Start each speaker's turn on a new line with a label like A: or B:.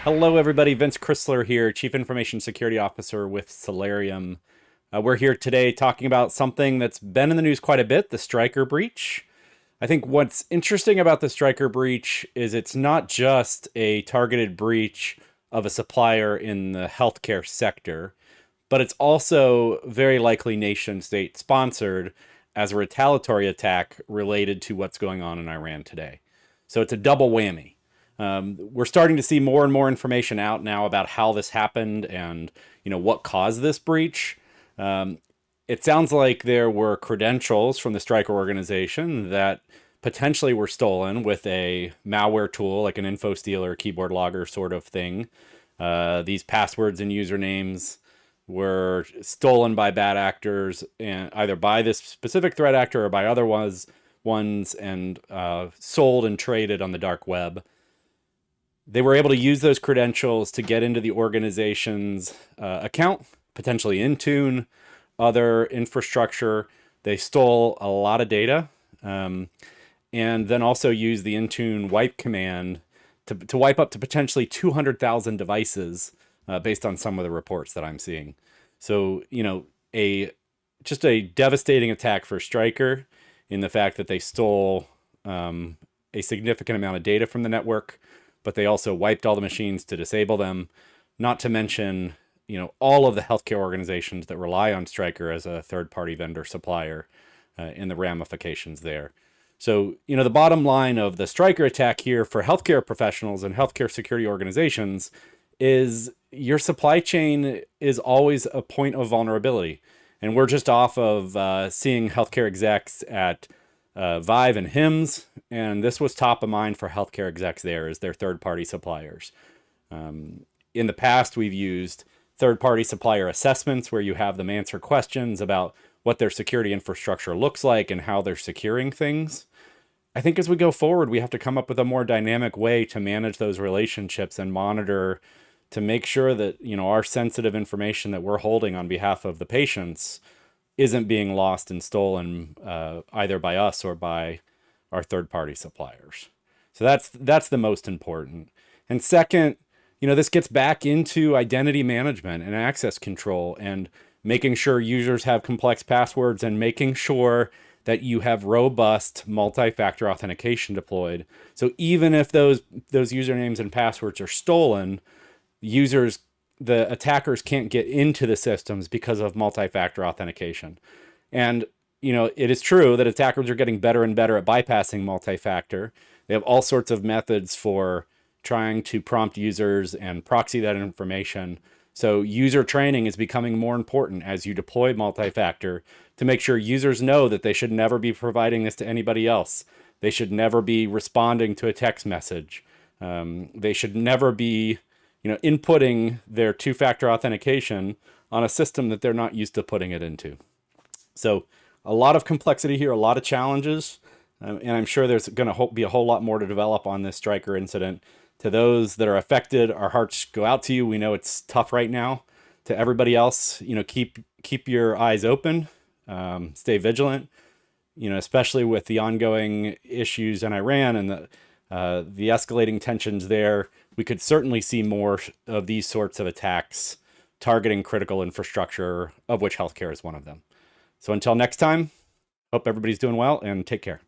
A: Hello, everybody. Vince Crisler here, Chief Information Security Officer with Celerium. We're here today talking about something that's been in the news quite a bit, the Stryker breach. I think what's interesting about the Stryker breach is it's not just a targeted breach of a supplier in the healthcare sector, but it's also very likely nation state sponsored as a retaliatory attack related to what's going on in Iran today. So it's a double whammy. We're starting to see more and more information out now about how this happened and what caused this breach. It sounds like there were credentials from the Stryker organization that potentially were stolen with a malware tool like an info stealer, keyboard logger sort of thing. These passwords and usernames were stolen by bad actors, and either by this specific threat actor or by other ones and sold and traded on the dark web. They were able to use those credentials to get into the organization's account, potentially Intune, other infrastructure. They stole a lot of data, and then also used the Intune wipe command to wipe up to potentially 200,000 devices based on some of the reports that I'm seeing. So, just a devastating attack for Stryker in the fact that they stole a significant amount of data from the network, but they also wiped all the machines to disable them, not to mention, all of the healthcare organizations that rely on Stryker as a third-party vendor supplier and the ramifications there. So, the bottom line of the Stryker attack here for healthcare professionals and healthcare security organizations is your supply chain is always a point of vulnerability. And we're just off of seeing healthcare execs at Vive and HIMSS, and this was top of mind for healthcare execs there as their third-party suppliers. In the past, we've used third-party supplier assessments where you have them answer questions about what their security infrastructure looks like and how they're securing things. I think as we go forward, we have to come up with a more dynamic way to manage those relationships and monitor to make sure that, our sensitive information that we're holding on behalf of the patients isn't being lost and stolen either by us or by our third-party suppliers. So that's the most important. And second, this gets back into identity management and access control and making sure users have complex passwords and making sure that you have robust multi-factor authentication deployed. So even if those usernames and passwords are stolen, the attackers can't get into the systems because of multi-factor authentication. And, it is true that attackers are getting better and better at bypassing multi-factor. They have all sorts of methods for trying to prompt users and proxy that information. So user training is becoming more important as you deploy multi-factor to make sure users know that they should never be providing this to anybody else. They should never be responding to a text message. They should never be inputting their two-factor authentication on a system that they're not used to putting it into. So a lot of complexity here, a lot of challenges, and I'm sure there's going to be a whole lot more to develop on this Stryker incident. To those that are affected, our hearts go out to you. We know it's tough right now. To everybody else, keep your eyes open, stay vigilant, especially with the ongoing issues in Iran and the escalating tensions there. We could certainly see more of these sorts of attacks targeting critical infrastructure, of which healthcare is one of them. So until next time, hope everybody's doing well and take care.